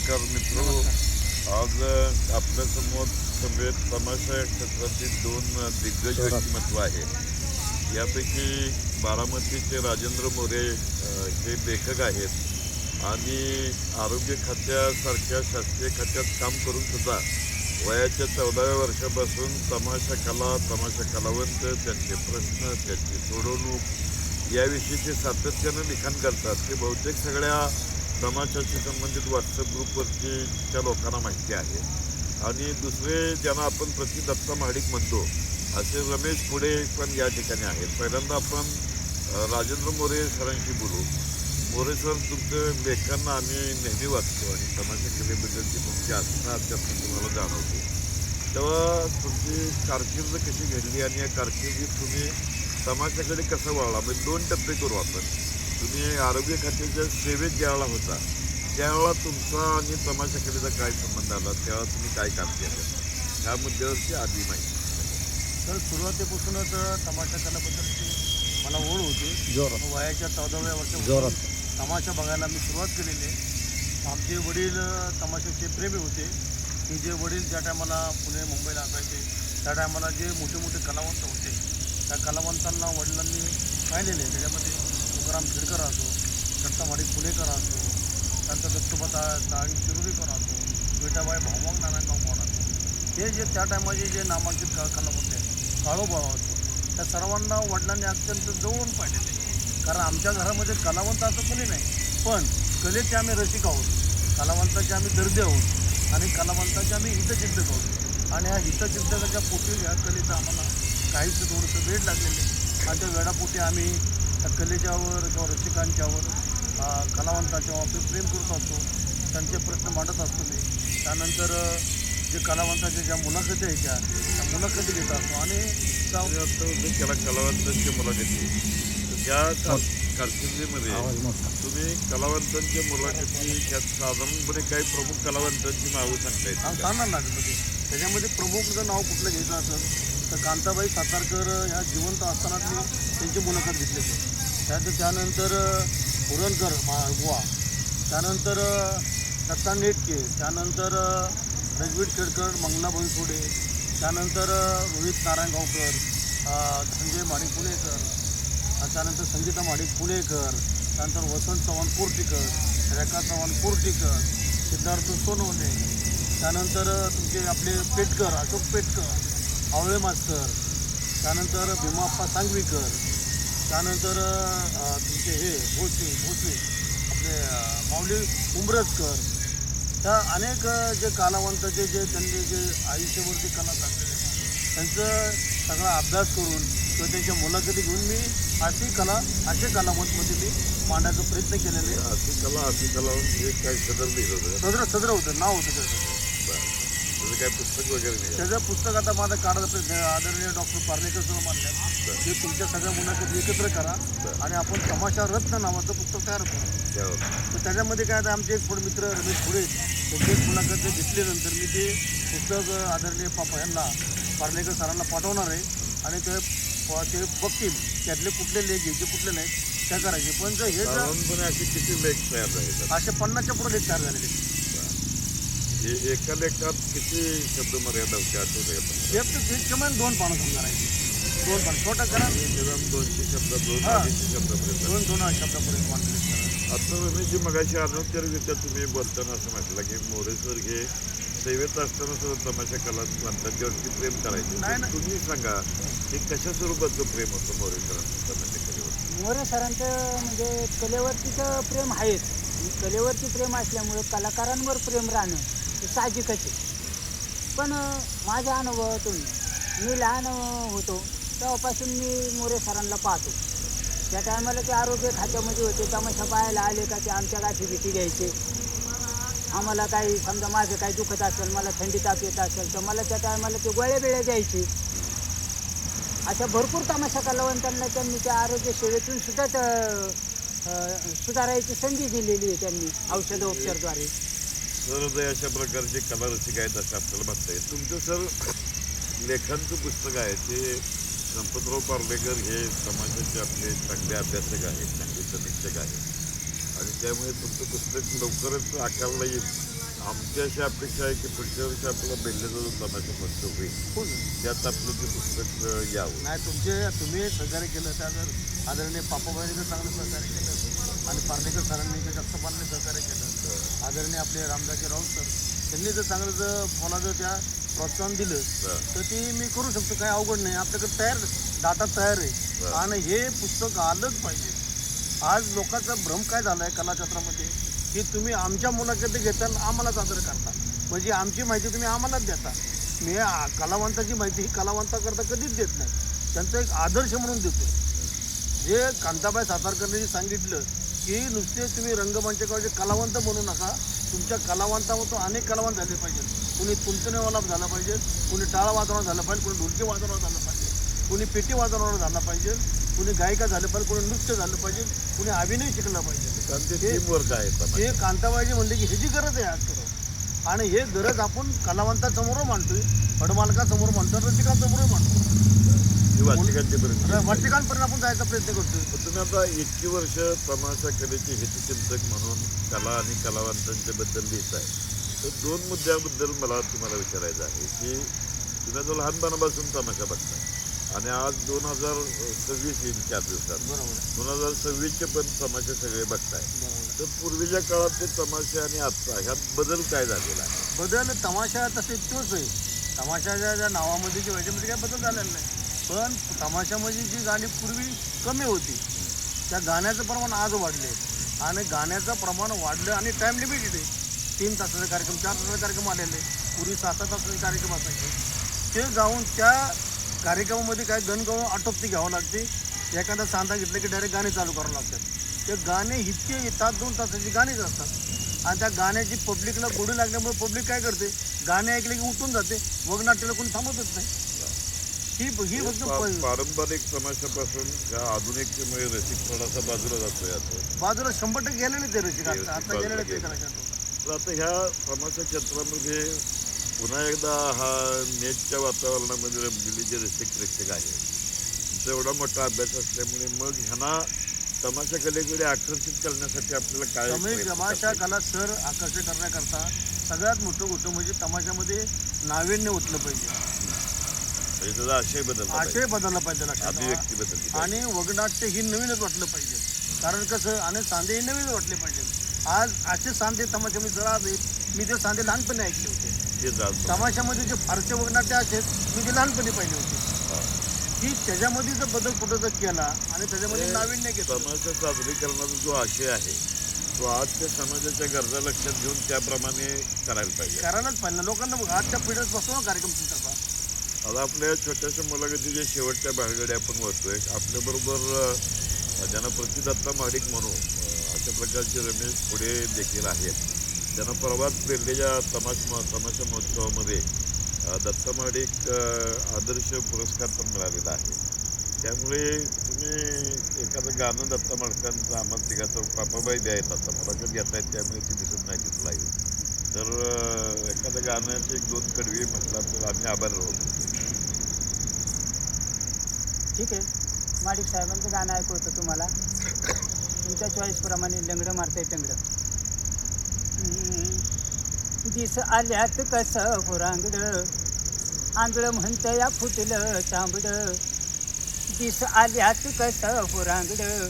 नमस्कार मित्रो. आज आपल्यासमोर सभेत तमाशा क्षेत्रातील दोन दिग्गज व्यक्तिमत्व आहे. यापैकी बारामतीचे राजेंद्र मोरे हे लेखक आहेत आणि आरोग्य खात्यासारख्या शासकीय खात्यात काम करून सुद्धा वयाच्या 14व्या वर्षापासून तमाशा कला, तमाशा कलावंत, त्यांचे प्रश्न, त्यांची सोडवणूक याविषयीचे सातत्यानं लिखाण करतात. ते बहुतेक सगळ्या तमाशाशी संबंधित व्हॉट्सअप ग्रुपवरती त्या लोकांना माहिती आहे. आणि दुसरे ज्यांना आपण दत्ता महाडिक म्हणतो असे रमेश पुढे पण या ठिकाणी आहेत. पहिल्यांदा आपण राजेंद्र मोरे सरांशी बोलू. मोरे सर, तुमचं लेखन आम्ही नेहमी वाचतो आणि तमाशा कलेबद्दलची तुमची आस्था त्यातून तुम्हाला जाणवते. तेव्हा तुमची कारकीर्द कशी घडली आणि या कारकिर्दीत तुम्ही तमाशाकडे कसं वळला? म्हणजे 2 टप्पे करू आपण. तुम्ही आरोग्य खात्याच्या सेवेत ज्यावेळेला होता त्यावेळेला तुमचा आणि तमाशाकडीचा काय संबंध आला, तेव्हा तुम्ही काय काम केलं, ह्या मुद्द्यावरची आधी माहिती. तर सुरुवातीपासूनच तमाशा कलाबद्दलची मला ओढ होती. वयाच्या 14व्या वर्षात तमाशा बघायला मी सुरुवात केलेली आहे. आमचे वडील तमाशाचे प्रेमी होते, की जे वडील ज्या टायमाला पुणे मुंबईला असायचे त्या टायमाला जे मोठे मोठे कलावंत होते त्या कलावंतांना वडिलांनी पाहिलेले. त्याच्यामध्ये तुकाराम खेडकर असो, दत्ता महाडिक पुणेकर असो, त्यानंतर दत्तोबा ताळी शिरोडीकर असो, विठाबाई भाऊमंग नारायणगाव कोण असो, हे जे त्या टायमाचे जे नामांकित कलावंत आहेत, काळोबाळा असो, त्या सर्वांना वडिलांनी अत्यंत जवळून पाहिलेले. कारण आमच्या घरामध्ये कलावंत असं कोणी नाही, पण कलेचे आम्ही रसिक आहोत, कलावंताचे आम्ही दर्दी आहोत आणि कलावंताचे आम्ही हितचिंतक आहोत. आणि ह्या हितचिंतकाच्या पोटी ह्या कलेचं आम्हाला काहीच थोडंसं वेळ लागलेलं आणि त्या वेळापोटी आम्ही त्या कलेच्यावर किंवा रसिकांच्यावर कलावंताच्यावर आपले प्रेम करत असतो, त्यांचे प्रश्न मांडत असतो मी. त्यानंतर जे कलावंताच्या ज्या मुलाखती आहेत त्या मुलाखती घेत असतो. आणि त्याला कलावंतांची मुलाखती, त्या कारकिर्दीमध्ये तुम्ही कलावंतांच्या मुलाखती त्यात साधारणपणे काही प्रमुख कलावंतांची नावं सांगता येतात? सांगणार लागत होते. त्याच्यामध्ये प्रमुख जर नाव कुठलं घ्यायचं असेल तर कांताबाई सातारकर ह्या जिवंत असताना मी त्यांची मुलाखत घेतली. त्यानंतर पुरणकर बुवा, त्यानंतर दत्ता नेटके, त्यानंतर रजवीर खेडकर, मंगला बनसोडे, त्यानंतर रोहित नारायणगावकर, संजय महाडिक पुणेकर, त्यानंतर संगीता महाडिक पुणेकर, त्यानंतर वसंत चव्हाण कोर्टीकर, रेखा चव्हाण कोर्टीकर, सिद्धार्थ सोनवणे, त्यानंतर तुमचे आपले पेटकर, अशोक पेटकर, आवळे मास्तर, त्यानंतर भीमाप्पा सांगवीकर, त्यानंतर तुमचे हे भोसले आपले माऊली उमरजकर. त्या अनेक जे कलावंताचे जे त्यांनी जे आयुष्यावरती कला टाकलेले त्यांचं सगळा अभ्यास करून किंवा त्यांच्या मुलाखती घेऊन मी असे कलावंतमध्ये मी मांडायचा प्रयत्न केलेले. अशी कलावंत हे काही सदर लिहिलं होतं? सदर होतं, नाव होतं त्याचं. त्याचं काय पुस्तक वगैरे नाही? त्याचं पुस्तक आता माझं काढायचं आदरणीय डॉक्टर पार्लेकर सर म्हणतात ते तुमच्या सगळ्या मुलाखती एकत्र करा आणि आपण तमाशा रत्न नावाचं पुस्तक तयार करू. तर त्याच्यामध्ये काय आता आमचे एक मित्र रमेश पुढे त्यांची एक मुलाखत घेतल्यानंतर मी ते पुस्तक आदरणीय पापा यांना पार्लेकर सरांना पाठवणार आहे आणि ते बघतील त्यातले कुठले लेख घ्यायचे कुठले नाही त्या करायचे. पण जर हे असे किती लेख तयार झाले? असे 50च्या पुढे लेख तयार झालेले. एका लेखात किती शब्द मर्यादा होती आठवत येतात? एक किमान 2 पानं समजायची, 2 पानं छोटा करा, 200 शब्द, 200 शब्दापर्यंत 2 शब्दापर्यंत मांडले. आता रमेशजी मगाशी अनौपचारिकरित्या तुम्ही बोलताना असं म्हटलं की मोरे सर हे सेवेत असताना सुद्धा तमाशा कलावंतांच्यावरती प्रेम करायचे. नाही. तुम्ही सांगा हे कशा स्वरूपाचं प्रेम होतं मोरे सरांचं तमाशा कलेवर? मोरे सरांचं म्हणजे कलेवरतीचं प्रेम आहेच. कलेवरती प्रेम असल्यामुळे कलाकारांवर प्रेम राहणं हे साहजिकच आहे. पण माझ्या अनुभवातून मी लहान होतो तेव्हापासून मी मोरे सरांना पाहतो. त्या टायमाला ते आरोग्य खात्यामध्ये होते. तमाशा पाहायला आले का ते आमच्या गाठी बिठी घ्यायचे. आम्हाला काही समजा माझं काही दुखत असेल, मला थंडी ताप येत असेल तर मला त्या टायमाला ते गोळ्या बिळ्या द्यायचे. अशा भरपूर तमाशा कलावंतांना त्यांनी त्या आरोग्य सेवेतून सुद्धा सुधारायची संधी दिलेली आहे त्यांनी औषधोपचारद्वारे. सर अशा प्रकारचे कला रसिक आहेत असं आपल्याला म्हणता येईल. तुमचं सर लेखांचं पुस्तक आहे ते संपतराव पार्लेकर हे समाजाचे आपले चांगले अभ्यासक आहेत, चांगले समीक्षक आहेत आणि त्यामुळे तुमचं पुस्तक लवकरच आकारला येईल आमची अशी अपेक्षा आहे की पुढच्या वर्षी आपला बेल्ल्याचा जो तमाशा मस्त होईल त्यात आपलं ते पुस्तक यावं. नाही तुम्ही सहकार्य केलं त्यानंतर आदरणीय पापाबाईंनी चांगलं सहकार्य केलं आणि पार्लेकर सरांनी जगतापालने सहकार्य केलं. आदरणीय आपले रामदासजी राऊत सर त्यांनी जर चांगलं जर मला जर त्या प्रोत्साहन दिलं तर ती मी करू शकतो. काही अवघड नाही. आपल्याकडे डाटा तयार आहे आणि हे पुस्तक आलंच पाहिजे. आज लोकांचा भ्रम काय झाला आहे कलाक्षेत्रामध्ये की तुम्ही आमच्या मुलाखती घेता आम्हाला सादर करता, म्हणजे आमची माहिती तुम्ही आम्हालाच देता. मी कलावंताची माहिती ही कलावंताकरता कधीच देत नाही, त्यांचा एक आदर्श म्हणून देतो. जे कांताबाई सातारकरने सांगितलं की नुसते तुम्ही रंगमंचाचे कलावंत बनू नका, तुमच्या कलावंतामधून अनेक कलावंत झाले पाहिजे. कुणी तुंतणेवाला झाला पाहिजे, कुणी टाळा वाजवणार झालं पाहिजे, कुणी ढोलकी वाजवणार झालं पाहिजे, कुणी पेटी वाजवणार झाला पाहिजे, कुणी गायिका झालं पाहिजे, कुणी नृत्य झालं पाहिजे, कुणी अभिनय शिकला पाहिजे. हे कांताबाईजी म्हणले की ह्याची गरज आहे आज खरं. आणि हे गरज आपण कलावंतासमोर मांडतोय, फडमालकासमोर मांडतो, रसिकांसमोर मांडतो, वाटिकांपर्यंत आपण जायचा प्रयत्न करतोय. तुम्ही आता इतकी वर्ष तमाशा कलेचे हितचिंतक म्हणून कला आणि कलावंतांच्या बद्दल लिहित आहे, तर दोन मुद्द्याबद्दल मला तुम्हाला विचारायचं आहे की तुम्ही आता लहानपणापासून तमाशा बघताय आणि आज 2026 येईल 4 दिवसात, बरोबर 2026चे पण तमाशे सगळे बघताय. तर पूर्वीच्या काळात ते तमाशे आणि आत्ता ह्यात बदल काय झालेला आहे? बदल तमाशा तसे तोच आहे. तमाशाच्या ज्या नावामध्ये किंवा ह्याच्यामध्ये काय बदल झालेला नाही, पण तमाशामध्ये जी गाणी पूर्वी कमी होती त्या गाण्याचं प्रमाण आज वाढले आणि गाण्याचं प्रमाण वाढलं आणि टाईम लिमिटेड आहे. 3 तासाचे कार्यक्रम, 4 तासाचे कार्यक्रम आलेले. पूर्वी 7 तासाचे कार्यक्रम असायचे. ते गाऊन त्या कार्यक्रमामध्ये काय गणगाऊन आटोपती घ्यावं लागते. एखादा सांदा घेतलं की डायरेक्ट गाणे चालू करावं लागतात. ते गाणे इतके येतात, 2 तासाची गाणीच असतात आणि त्या गाण्याची पब्लिकला गोडी लागल्यामुळे पब्लिक काय करते, गाणे ऐकले की उठून जाते. वगनाट्याला कोणी थांबतच नाही. ही फक्त पारंपरिक तमाशापासून त्या आधुनिकतेमुळे रसिक थोडासा बाजूला जातोय. आता बाजूला 100% गेलेले ते रसिक आता गेलेले ते करायचं. तर आता ह्या तमाशा क्षेत्रामध्ये पुन्हा एकदा हा नेटच्या वातावरणामध्ये रमलेले जे रसिक प्रेक्षक आहे, त्यांचा एवढा मोठा अभ्यास असल्यामुळे मग ह्यांना तमाशा कलेकडे आकर्षित करण्यासाठी आपल्याला काय तमाशा कला सर आकर्षित करण्याकरता सगळ्यात मोठं गोष्ट म्हणजे तमाशामध्ये नाविन्य उठलं पाहिजे. आशय बदलला पाहिजे अभिव्यक्ती बदलली आणि वगनाट्य ही नवीनच वाटलं पाहिजे. कारण कसं आणि सांधे ही नवीन वाटले पाहिजे. आज असे सांधे तमाशामध्ये जरा मी ते सांधे लहानपणी ऐकले होते. तमाशामध्ये जे फारसे वगनाट्य असेल मी ते लहानपणी पाहिले होते की त्याच्यामध्ये जर बदल कुठं जर केला आणि त्याच्यामध्ये नाविन्य घेतलं. तमाशा सादरीकरणाचा जो आशय आहे तो आजच्या समाजाच्या गरजा लक्षात घेऊन त्याप्रमाणे करायलाच पाहिजे. लोकांना आजच्या पिढीत बसवा कार्यक्रम तुमचा. आता आपल्या छोट्याशा मुलाखतीच्या शेवटच्या भानगडी आपण वळतोय. आपल्याबरोबर ज्यांना प्रतिदत्ता महाडिक म्हणू अशा प्रकारचे रमेश पुढे देखील आहेत. त्यांना परवाच बेल्ल्याच्या तमाशा महोत्सवामध्ये दत्ता महाडिक आदर्श पुरस्कार पण मिळालेला आहे. त्यामुळे तुम्ही एखादं गाणं दत्ता महाडिकांचं आम्हाला तिघाचं पापाबाई द्यायचं आता मुलाखत घेत आहेत त्यामुळे ती दिसत नाही तिथं लाईव्ह. तर एखाद्या गाण्याचे 1-2 कडवे म्हटला तर आम्ही आभार राहतो. ठीक आहे, महाडिक साहेबांचं गाणं ऐकवतं तुम्हाला. तुमच्या चॉईसप्रमाणे लंगडं मारतंय टंगडं. दिस आल्यात कसं हुरांगडं, आंधळं म्हणतं या फुटलं तांबडं. दिस आल्यात कसं हुरांगडं,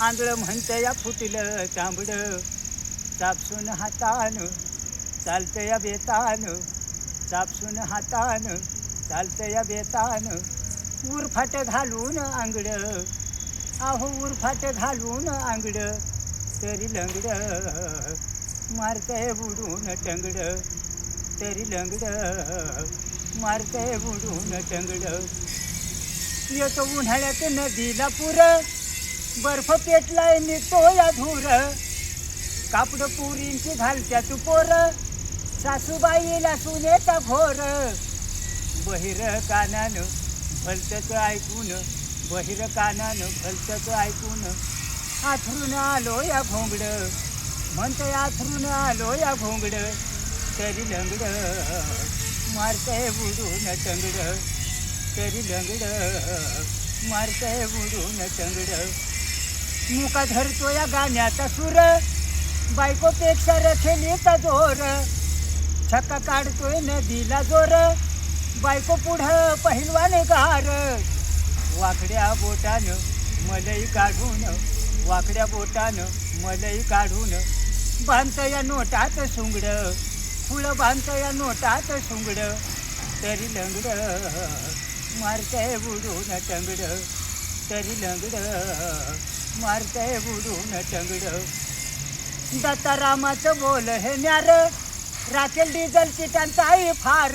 आंधळं म्हणतं या फुटलं तांबडं. चापसून हातानं चालतं या बेतानं, चापसून हातानं चालतं या बेतानं. उरफाट घालून आंगडं, अहो उरफाट घालून आंगडं. तरी लंगडं मारतंय बुडून टंगडं, तरी लंगडं मारतंय बुडून टंगडं. येतो उन्हाळ्यात नदीला पुर, बर्फ पेटलाय निघतो या धूर. कापड पुरींची घालत्यात पोर, सासूबाईला सुनेचा घोर. बहिर कानानं भलतंच ऐकून, बहिर कानानं भलतंच ऐकून. आथरून आलो या घोंगडं, म्हणतंय आथरून आलो या घोंगडं. तरी लंगडं मारतंय बुडून टंगडं, तरी लंगडं मारतंय बुडून टंगडं. मुका धरतो या गाण्याचा सूर, बायकोपेक्षा रखेलीचा जोर. छक्का काढतोय नदीला जोर, बायको पुढं पहिलवान गार. वाकड्या बोटानं मलई काढून, वाकड्या बोटानं मलई काढून, बांधतं या नोटात सुंगड, फुलं बांधतं या नोटात सुंगड. तरी लंगड मारतंय बुडून टंगड, तरी लंगड मारतंय बुडून टंगड. दत्ता रामाचं बोल हे न्यार, राखेल डिझेलची टंचाई फार.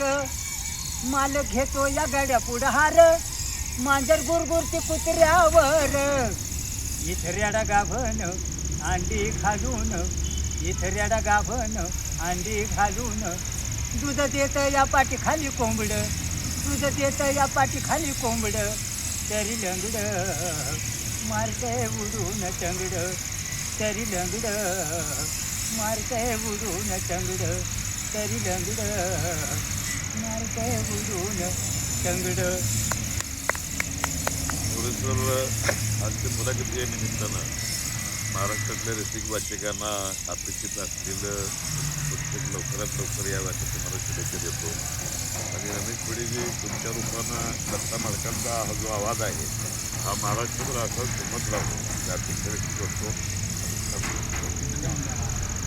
मालक घेतो या गाड्या पुढहार, मांजर गुरगुरती कुत्र्यावर. इथऱ्याडा गाभण अंडी घालून, इथऱ्याडा गाभण अंडी घालून, दूध देतं या पाठी खाली कोंबड, दूध देतं या पाठी खाली कोंबड. तरी लंगड मारतंय बुडून टंगड, तरी लंगड मारतंय बुडून टंगड, तरी लंगड मारतंय बुडून टंगड. आजच्या मुलाखती या निमित्तानं महाराष्ट्रातल्या रसिक वाचकांना अपेक्षित असलेलं पुस्तक लवकरात लवकर यावं असं तुम्हाला शुभेच्छा देतो. आणि रमेश पुढेजी तुमच्या रूपानं दत्ता मालकांचा हा जो आवाज आहे हा महाराष्ट्रभर असाच घुमत राहतो या अपेक्षा व्यक्त करतो.